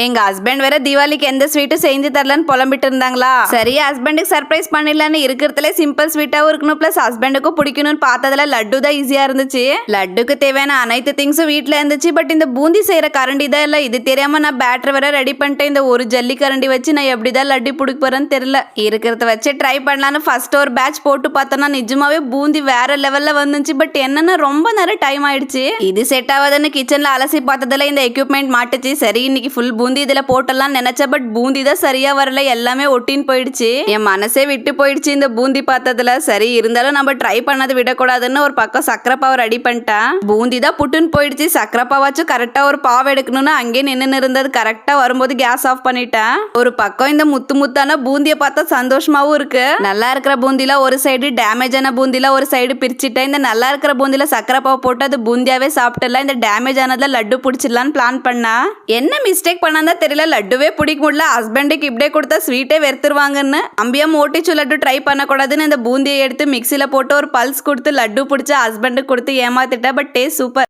எங்க ஹஸ்பண்ட் வேற தீபாவளிக்கு எந்த ஸ்வீட்டும் செஞ்சு தரலன்னு புலம்பிட்டு இருந்தாங்களா. சரி ஹஸ்பண்டுக்கு சர்ப்ரைஸ் பண்ணிடலான்னு இருக்கிறதுல சிம்பிள் ஸ்வீட்டாவும் இருக்கணும், பிளஸ் ஹஸ்பண்டுக்கும் பிடிக்கணும்னு பார்த்ததுல லட்டு தான் ஈஸியா இருந்துச்சு. லட்டுக்கு தேவையான அனைத்து திங்ஸும் வீட்டுல இருந்துச்சு. பட் இந்த பூந்தி செய்யற கரண்டி தான் இல்ல. இது தெரியாம நான் பேட்டர் வேற ரெடி பண்ணிட்டேன். இந்த ஒரு ஜல்லி கரண்டி வச்சு நான் எப்படிதான் லட்டு பிடிக்க போறேன்னு தெரியல. இருக்கிறத வச்சு ட்ரை பண்ணலான்னு ஃபர்ஸ்ட் ஒரு பேட்ச் போட்டு பார்த்தோன்னா நிஜமாவே பூந்தி வேற லெவல்ல வந்துச்சு. பட் என்னன்னா ரொம்ப நேரம் டைம் ஆயிடுச்சு. இது செட் ஆகாதுன்னு கிச்சன்ல அலசி பார்த்ததுல இந்த எக்யூப்மெண்ட் மாட்டுச்சு. சரி இன்னைக்கு ஃபுல் பூந்தி இதுல போட்டலாம் நினைச்ச, பட் பூந்தி தான் சரியா வரல. எல்லாமே ஒட்டின்னு போயிடுச்சு. என் மனசே விட்டு போயிடுச்சு இந்த பூந்தி பார்த்ததுல. சரி இருந்தாலும் நம்ம ட்ரை பண்ணது விடக்கூடாதுன்னு ஒரு பக்கம் சக்கரை பாவை ரெடி பண்ணிட்டேன். பூந்தி தான் புட்டுன்னு போயிடுச்சு. சக்கரை பாவாச்சும் கரெக்டா ஒரு பாவை எடுக்கணும்னு அங்கே நின்று இருந்தது. கரெக்டா வரும்போது கேஸ் ஆஃப் பண்ணிட்டேன். ஒரு பக்கம் இந்த முத்து முத்தான பூந்தியை பார்த்தா சந்தோஷமாவும் இருக்கு. நல்லா இருக்கிற பூந்தில ஒரு சைடு, டேமேஜ் ஆன பூந்தில ஒரு சைடு பிரிச்சுட்டேன். இந்த நல்லா இருக்கிற பூந்தில சக்கரை பாவை போட்டு அது பூந்தியாவே சாப்பிட்டுலாம். இந்த டேமேஜ் ஆனதுல லட்டு பிடிச்சிடலான்னு பிளான் பண்ணா. என்ன மிஸ்டேக் பண்ணா தெரியல, லட்டுவே பிடிக்க முடியல. ஹஸ்பண்டுக்கு இப்படியே கொடுத்தா ஸ்வீட்டே வெறுத்துருவாங்கன்னு அம்பியா மோட்டிச்சு லட்டு ட்ரை பண்ணக்கூடாதுன்னு இந்த பூந்தியை எடுத்து மிக்சியில போட்டு ஒரு பல்ஸ் கொடுத்து லட்டு பிடிச்ச ஹஸ்பண்டுக்கு கொடுத்து ஏமாத்திட்டேன். But taste super.